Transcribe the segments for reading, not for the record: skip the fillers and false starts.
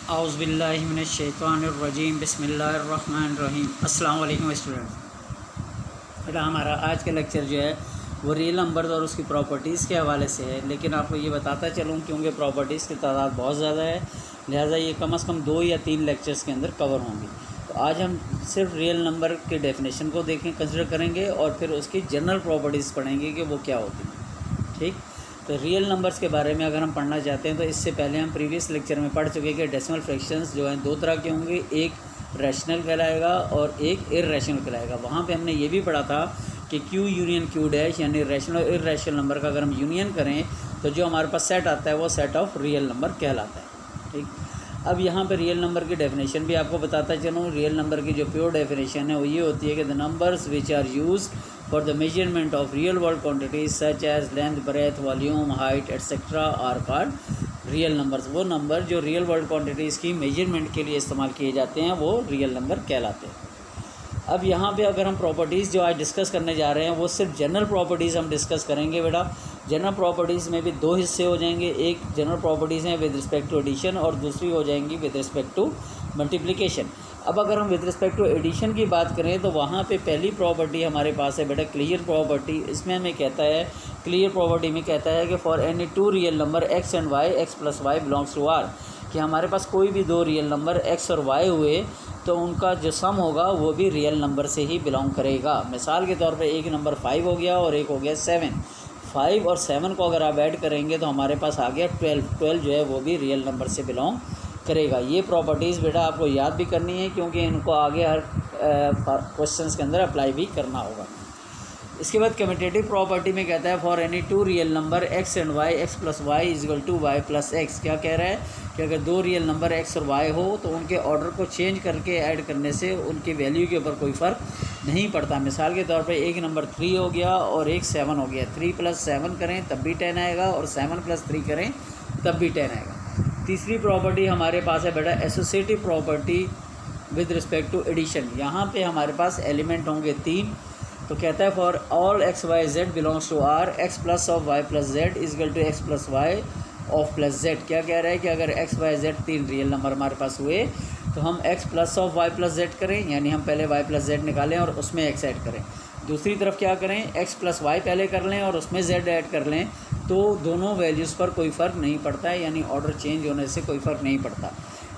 औज़ुबिल्लाहिमिनश्शैतानिर्रजीम बिस्मिल्लाहिर्रहमानिर्रहीम। अस्सलाम वालेकुम स्टूडेंट। बेटा हमारा आज का लेक्चर जो है वो रियल नंबर और उसकी प्रॉपर्टीज़ के हवाले से है, लेकिन आपको ये बताता चलूँ क्योंकि प्रॉपर्टीज़ की तादाद बहुत ज़्यादा है, लिहाजा ये कम से कम 2 या 3 लेक्चर्स के अंदर कवर होंगी। तो आज हम सिर्फ रियल नंबर के डेफिनेशन को कंसिडर करेंगे और फिर उसकी जनरल प्रॉपर्टीज़ पढ़ेंगे कि वो क्या होती हैं। ठीक, तो रियल नंबर्स के बारे में अगर हम पढ़ना चाहते हैं तो इससे पहले हम प्रीवियस लेक्चर में पढ़ चुके कि डेसिमल फ्रैक्शंस जो हैं 2 तरह के होंगे, एक रैशनल कहलाएगा और एक इर्रेशनल कहलाएगा। वहाँ पे हमने ये भी पढ़ा था कि Q यूनियन Q डैश यानी रैशनल और इर्रेशनल नंबर का अगर हम यूनियन करें तो जो हमारे पास सेट आता है वो सेट ऑफ रियल नंबर कहलाता है। ठीक, अब यहाँ पे रियल नंबर की डेफिनेशन भी आपको बताता चलूँ। रियल नंबर की जो प्योर डेफिनेशन है वो ये होती है कि the numbers which are used for the measurement of real world quantities such as length, breadth, volume, height etc. are called real numbers। वो नंबर जो रियल वर्ल्ड क्वांटिटीज़ की मेजरमेंट के लिए इस्तेमाल किए जाते हैं वो रियल नंबर कहलाते हैं। अब यहाँ पे अगर हम प्रॉपर्टीज़ जो आज डिस्कस करने जा रहे हैं वो सिर्फ जनरल प्रॉपर्टीज़ हम डिस्कस करेंगे। बेटा जनरल प्रॉपर्टीज़ में भी 2 हिस्से हो जाएंगे, एक जनरल प्रॉपर्टीज़ हैं विद रिस्पेक्ट टू एडिशन और दूसरी हो जाएंगी विद रिस्पेक्ट टू मल्टीप्लिकेशन। अब अगर हम विद रिस्पेक्ट टू एडिशन की बात करें तो वहाँ पे पहली प्रॉपर्टी हमारे पास है बेटा क्लियर प्रॉपर्टी। इसमें हमें कहता है, क्लियर प्रॉपर्टी में कहता है कि for any 2 real number x and y x plus y belongs to r, कि हमारे पास कोई भी 2 रियल नंबर x और y हुए तो उनका जो सम होगा वो भी रियल नंबर से ही बिलोंग करेगा। मिसाल के तौर पे एक नंबर 5 हो गया और एक हो गया 7। 5 और 7 को अगर आप ऐड करेंगे तो हमारे पास आ गया 12 जो है वो भी रियल नंबर से बिलोंग करेगा। ये प्रॉपर्टीज़ बेटा आपको याद भी करनी है क्योंकि इनको आगे हर क्वेश्चंस के अंदर अप्लाई भी करना होगा। इसके बाद कम्यूटेटिव प्रॉपर्टी में कहता है for any 2 real number x and y x plus y equal to y plus x. क्या कह रहा है कि अगर 2 रियल नंबर x और y हो तो उनके ऑर्डर को चेंज करके ऐड करने से उनके वैल्यू के ऊपर कोई फ़र्क नहीं पड़ता। मिसाल के तौर पे एक नंबर 3 हो गया और एक 7 हो गया, 3 + 7 करें तब भी 10 आएगा और 7 + 3 करें तब भी 10 आएगा। तीसरी प्रॉपर्टी हमारे पास है बेटा associative property with respect to addition. यहाँ पे हमारे पास एलिमेंट होंगे 3। तो कहता है for all x y z belongs to r x plus of y plus z equal to x plus y of plus z। क्या कह रहा है कि अगर x y z 3 real number हमारे पास हुए तो हम x plus of y plus z करें, यानी हम पहले y प्लस z निकालें और उसमें x ऐड करें। दूसरी तरफ क्या करें, x प्लस वाई पहले कर लें और उसमें z ऐड कर लें, तो दोनों वैल्यूज़ पर कोई फ़र्क नहीं पड़ता है, यानी ऑर्डर चेंज होने से कोई फ़र्क नहीं पड़ता।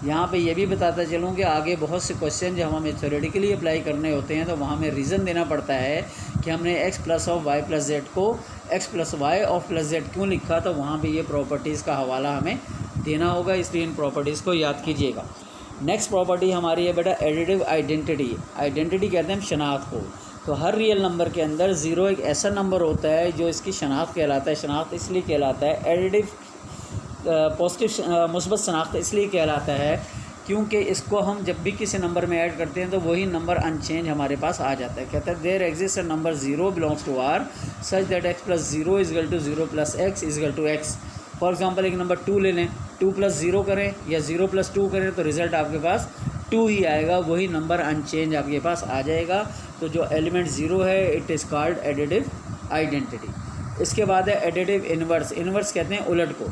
यहाँ पे ये भी बताता चलूँ कि आगे बहुत से क्वेश्चन जब हमें थ्योरेटिकली अप्लाई करने होते हैं तो वहाँ हमें रीज़न देना पड़ता है कि हमने x plus of y plus z को x plus y of plus z क्यों लिखा, तो वहाँ पे ये प्रॉपर्टीज़ का हवाला हमें देना होगा, इसलिए इन प्रॉपर्टीज़ को याद कीजिएगा। नेक्स्ट प्रॉपर्टी हमारी है बेटा एडिटिव आइडेंटिटी। आइडेंटिटी कहते हैं हम शनाख्त को। तो हर रियल नंबर के अंदर 0 एक ऐसा नंबर होता है जो इसकी शनाख्त कहलाता है। शनाख्त इसलिए कहलाता है, एडिटिव पॉजिटिव मुस्बत शनाख्त इसलिए कहलाता है क्योंकि इसको हम जब भी किसी नंबर में ऐड करते हैं तो वही नंबर अनचेंज हमारे पास आ जाता है। कहता है there exist a number 0 belongs to r such that x plus 0 equal to 0 plus x equal to x। For example एक नंबर 2 ले लें, 2 + 0 करें या 0 + 2 करें तो रिज़ल्ट आपके पास 2 ही आएगा, वही नंबर अनचेंज आपके पास आ जाएगा। तो जो एलिमेंट 0 है it is called additive identity. इसके बाद है एडिटिव इन्वर्स। इन्वर्स कहते हैं उलट को।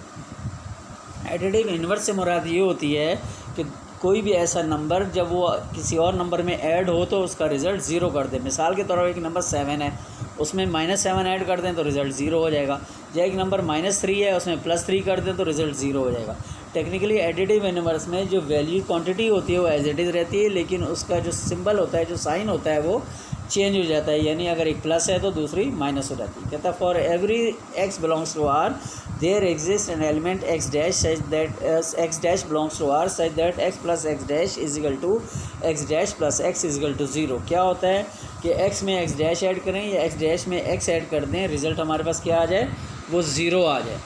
एडिटिव इन्वर्स से मुराद ये होती है कि कोई भी ऐसा नंबर जब वो किसी और नंबर में ऐड हो तो उसका रिज़ल्ट 0 कर दे। मिसाल के तौर पर एक नंबर 7 है, उसमें -7 ऐड कर दें तो रिज़ल्ट 0 हो जाएगा। या एक नंबर -3 है, उसमें +3 कर दें तो रिज़ल्ट 0 हो जाएगा। टेक्निकली एडिटिव इन्वर्स में जो वैल्यू क्वांटिटी होती है वो एज इट इज़ रहती है, लेकिन उसका जो सिंबल होता है, जो साइन होता है वो चेंज हो जाता है, यानी अगर एक प्लस है तो दूसरी माइनस हो जाती है। कहता है for every x belongs to r there exist an element x dash such that x dash belongs to r such that x plus x dash is equal to x dash plus x is equal to 0। क्या होता है कि x में x dash add करें या x dash में x add कर दें, रिज़ल्ट हमारे पास क्या आ जाए, वो 0 आ जाए।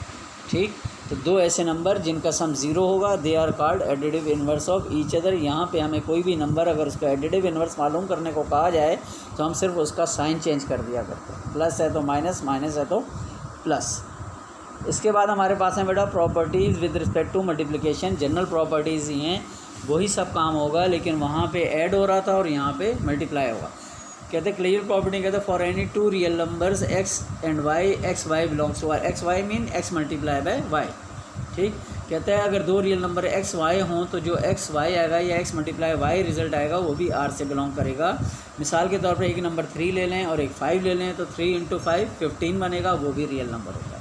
ठीक, तो 2 ऐसे नंबर जिनका सम 0 होगा they are called additive inverse of each other. यहाँ पे हमें कोई भी नंबर अगर उसका एडिटिव इन्वर्स मालूम करने को कहा जाए तो हम सिर्फ उसका साइन चेंज कर दिया करते हैं, प्लस है तो माइनस, माइनस है तो प्लस। इसके बाद हमारे पास है बेटा properties with respect to multiplication. General properties ही हैं, वही सब काम होगा, लेकिन वहाँ पे ऐड हो रहा था और यहाँ पे मल्टीप्लाई होगा। कहते हैं क्लियर प्रॉपर्टी कहते हैं for any 2 real numbers x and y, x y belongs to r। x y mean x multiply by y। ठीक, कहता है अगर दो रियल नंबर एक्स वाई हों तो जो एक्स वाई आएगा या एक्स मल्टीप्लाई वाई रिजल्ट आएगा वो भी आर से बिलोंग करेगा। मिसाल के तौर पर एक नंबर 3 ले लें और एक 5 ले लें तो 3 × 5 15 बनेगा, वो भी रियल नंबर होगा।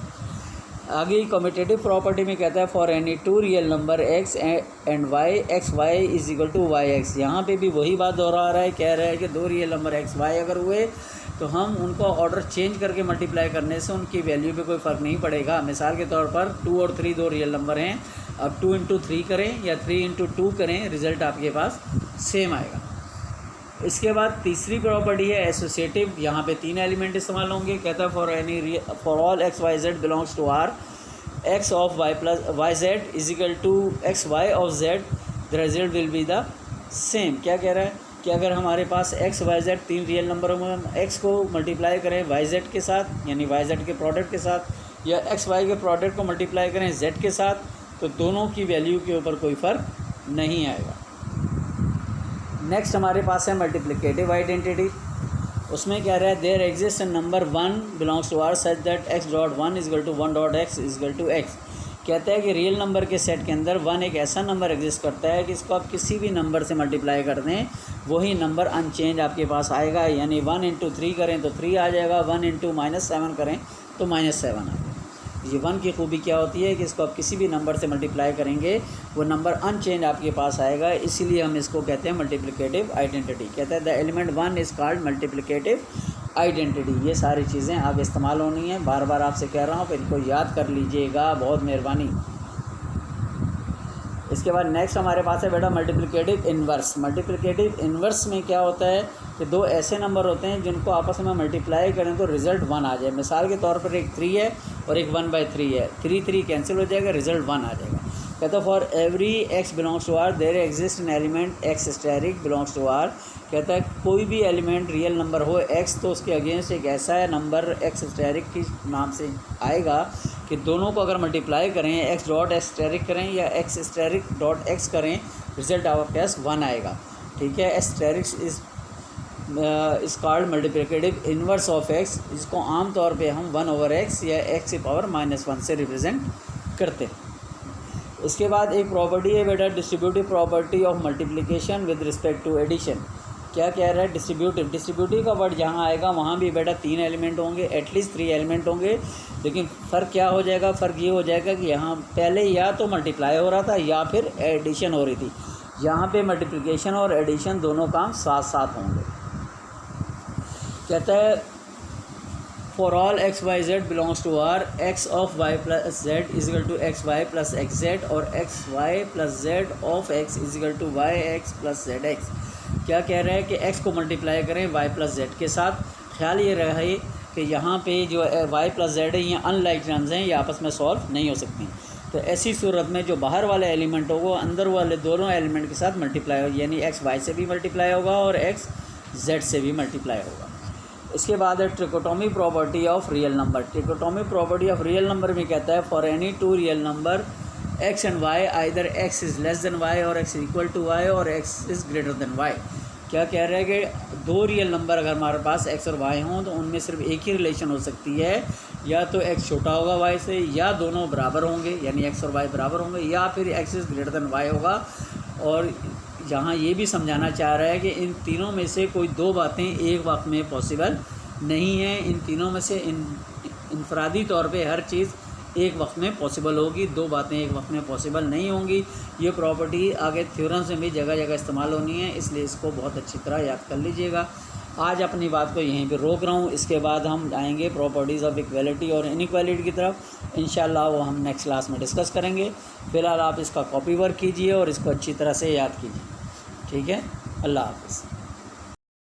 आगे कम्यूटेटिव प्रॉपर्टी में कहता है for any two real number x and y x y is equal to y x. यहाँ पर भी वही बात दोहरा रहा है, कह रहा है कि दो रियल नंबर एक्स वाई अगर हुए तो हम उनको ऑर्डर चेंज करके मल्टीप्लाई करने से उनकी वैल्यू पे कोई फ़र्क नहीं पड़ेगा। मिसाल के तौर पर 2 और 3 दो रियल नंबर हैं, अब 2 × 3 करें या 3 × 2 करें, रिज़ल्ट आपके पास सेम आएगा। इसके बाद तीसरी प्रॉपर्टी है एसोसिएटिव। यहाँ पे 3 एलिमेंट इस्तेमाल होंगे। कहता है for all x y z belongs to are x of y plus y z is equal to x y of z, the result will be the same. क्या कह रहा है कि अगर हमारे पास एक्स वाई जेड 3 रियल नंबरों में हम एक्स को मल्टीप्लाई करें वाई जेड के साथ यानी वाई जेड के प्रोडक्ट के साथ, या एक्स वाई के प्रोडक्ट को मल्टीप्लाई करें जेड के साथ, तो दोनों की वैल्यू के ऊपर कोई फ़र्क नहीं आएगा। नेक्स्ट हमारे पास है मल्टीप्लिकेटिव आइडेंटिटी। उसमें कह रहा है there exist number 1 belongs to r such that x dot 1 is equal to 1 dot x is equal to x। कहता है कि रियल नंबर के सेट के अंदर 1 एक ऐसा नंबर एग्जिस्ट करता है कि इसको आप किसी भी नंबर से मल्टीप्लाई कर दें वही नंबर अनचेंज आपके पास आएगा। यानी 1 × 3 करें तो 3 आ जाएगा, 1 × -7 करें तो -7 आ जाएगा। ये 1 की खूबी क्या होती है कि इसको आप किसी भी नंबर से मल्टीप्लाई करेंगे वो नंबर अनचेंज आपके पास आएगा, इसीलिए हम इसको कहते हैं मल्टीप्लिकेटिव आइडेंटिटी। कहता है the element 1 is called multiplicative identity. ये सारी चीज़ें आगे इस्तेमाल होनी है, बार बार आपसे कह रहा हूँ, फिर इनको याद कर लीजिएगा, बहुत मेहरबानी। इसके बाद नेक्स्ट हमारे पास है बेटा मल्टीप्लिकेटिव इन्वर्स। मल्टीप्लिकेटिव इन्वर्स में क्या होता है कि दो ऐसे नंबर होते हैं जिनको आपस में मल्टीप्लाई करें तो रिज़ल्ट 1 आ जाए। मिसाल के तौर पर एक 3 है और एक 1/3 है, 3 कैंसिल हो जाएगा, रिज़ल्ट 1 आ जाएगा। कहता for every x belongs to r there exist an element x asterisk belongs to r. कहता है कोई भी एलिमेंट रियल नंबर हो एक्स तो उसके अगेंस्ट एक ऐसा नंबर एक्स स्टेरिक के नाम से आएगा कि दोनों को अगर मल्टीप्लाई करें एक्स डॉट एक्स स्टेरिक करें या एक्स स्टेरिक डॉट एक्स करें, रिजल्ट आपके पास 1 आएगा। ठीक है, asterisks is called multiplicative inverse of x. इसको आम तौर पे हम 1/x या x की पावर -1 से रिप्रेजेंट करते हैं। इसके बाद एक प्रॉपर्टी है बेटा distributive property of multiplication with respect to addition. क्या कह रहा है डिस्ट्रीब्यूटिव का वर्ड जहाँ आएगा वहाँ भी बेटा 3 एलिमेंट होंगे, एटलीस्ट 3 एलिमेंट होंगे। लेकिन फ़र्क क्या हो जाएगा, फ़र्क ये हो जाएगा कि यहाँ पहले या तो मल्टीप्लाई हो रहा था या फिर एडिशन हो रही थी। यहाँ पे मल्टीप्लिकेशन और एडिशन दोनों काम साथ साथ होंगे। कहता है for all x y z belongs to are x of y plus z is equal to x y plus x z और x y plus z of x is equal to y x plus z x. क्या कह रहा है कि x को multiply करें y plus Z के साथ। ख्याल ये रहे कि यहाँ पे जो y प्लस जेड है ये अनलाइक टर्म्स हैं, ये आपस में सॉल्व नहीं हो सकती। तो ऐसी सूरत में जो बाहर वाले एलिमेंट होगा अंदर वाले दोनों एलिमेंट के साथ मल्टीप्लाई होगा, यानी x y से भी मल्टीप्लाई होगा और x z से भी मल्टीप्लाई होगा। इसके बाद है trichotomy property of real number. Trichotomy property of real number में कहता है for any two real number x and y either x is less than y और x इक्वल टू y और x is greater than y। क्या कह रहा है कि दो रियल नंबर अगर हमारे पास x और y हों तो उनमें सिर्फ एक ही रिलेशन हो सकती है, या तो x छोटा होगा y से या दोनों बराबर होंगे यानी x और y बराबर होंगे, या फिर x is greater than y होगा। और यहाँ ये भी समझाना चाह रहा है कि इन तीनों में से कोई दो बातें एक वक्त में पॉसिबल नहीं है। इन तीनों में से इनफरादी तौर पे हर चीज़ एक वक्त में पॉसिबल होगी, दो बातें एक वक्त में पॉसिबल नहीं होंगी। ये प्रॉपर्टी आगे थ्योरम्स में भी जगह जगह इस्तेमाल होनी है, इसलिए इसको बहुत अच्छी तरह याद कर लीजिएगा। आज अपनी बात को यहीं पे रोक रहा हूँ, इसके बाद हम आएंगे प्रॉपर्टीज़ ऑफ इक्वालिटी और इनइक्वालिटी की तरफ। इंशाल्लाह वो हम नेक्स्ट क्लास में डिस्कस करेंगे। फ़िलहाल आप इसका कॉपी वर्क कीजिए और इसको अच्छी तरह से याद कीजिए। ठीक है, अल्लाह हाफ़िज़।